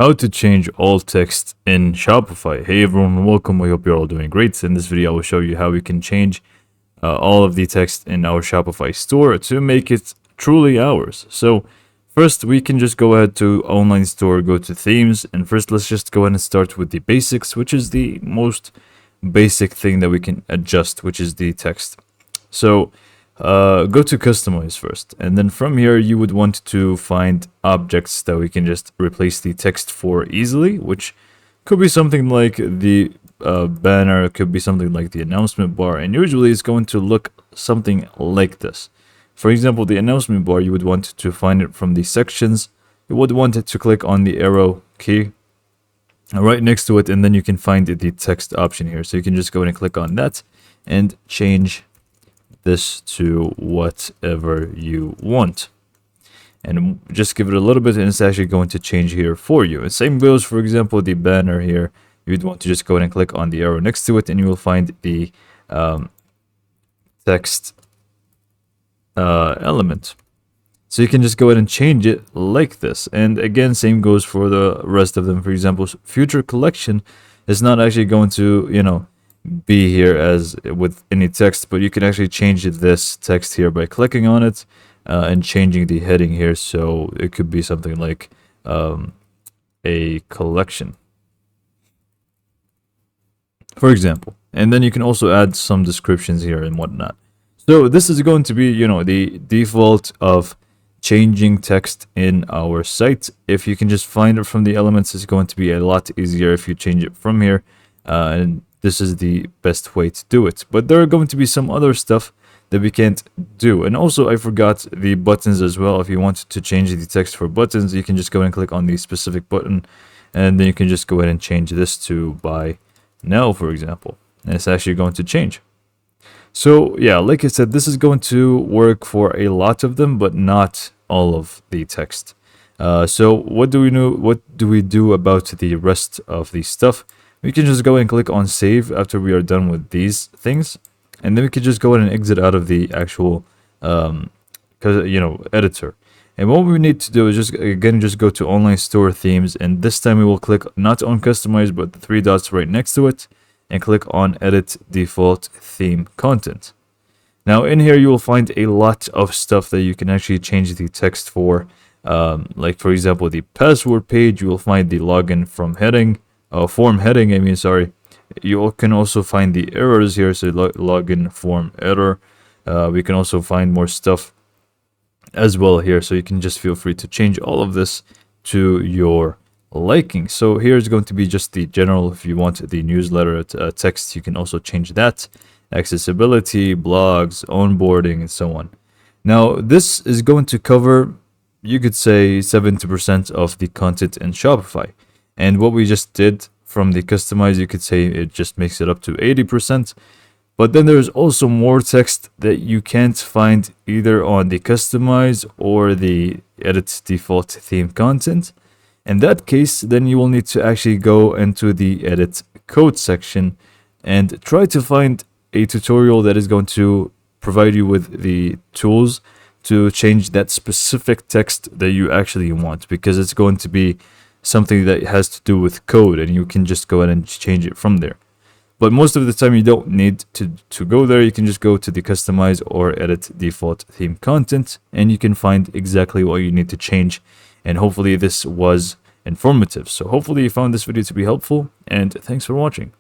How to change alt text in Shopify. Hey everyone, welcome. I hope you're all doing great. In this video, I will show you how we can change all of the text in our Shopify store to make it truly ours. So first, we can just go ahead to online store, go to themes, and first let's just go ahead and start with the basics, which is the most basic thing that we can adjust, which is the text. So go to customize first, and then from here you would want to find objects that we can just replace the text for easily, which could be something like the banner, it could be something like the announcement bar, and usually it's going to look something like this. For example, the announcement bar, you would want to find it from the sections. You would want it to click on the arrow key right next to it, and then you can find the text option here. So you can just go ahead and click on that and change this to whatever you want, and just give it a little bit, and it's actually going to change here for you. And same goes, for example, the banner here. You'd want to just go ahead and click on the arrow next to it, and you will find the text element. So you can just go ahead and change it like this. And again, same goes for the rest of them. For example, future collection is not actually going to, be here as with any text, but you can actually change this text here by clicking on it and changing the heading here. So it could be something like a collection, for example. And then you can also add some descriptions here and whatnot. So this is going to be, the default of changing text in our site. If you can just find it from the elements, it's going to be a lot easier if you change it from here. And this is the best way to do it. But there are going to be some other stuff that we can't do. And also, I forgot the buttons as well. If you want to change the text for buttons, you can just go and click on the specific button, and then you can just go ahead and change this to buy now, for example. And it's actually going to change. So yeah, like I said, this is going to work for a lot of them, but not all of the text. So what do we know? What do we do about the rest of the stuff? We can just go and click on save after we are done with these things, and then we can just go ahead and exit out of the actual editor. And what we need to do is just go to online store themes, and this time we will click not on customize but the three dots right next to it, and click on edit default theme content. Now in here you will find a lot of stuff that you can actually change the text for, like for example the password page. You will find the login form heading. You can also find the errors here, so login form error. We can also find more stuff as well here, so you can just feel free to change all of this to your liking. So here's going to be just the general. If you want the newsletter text, you can also change that. Accessibility, blogs, onboarding, and so on. Now this is going to cover, you could say, 70% of the content in Shopify. And what we just did from the customize, you could say it just makes it up to 80%. But then there's also more text that you can't find either on the customize or the edit default theme content. In that case, then you will need to actually go into the edit code section and try to find a tutorial that is going to provide you with the tools to change that specific text that you actually want, because it's going to be something that has to do with code, and you can just go ahead and change it from there. But most of the time you don't need to go there. You can just go to the customize or edit default theme content, and you can find exactly what you need to change. And hopefully this was informative. So hopefully you found this video to be helpful, and thanks for watching.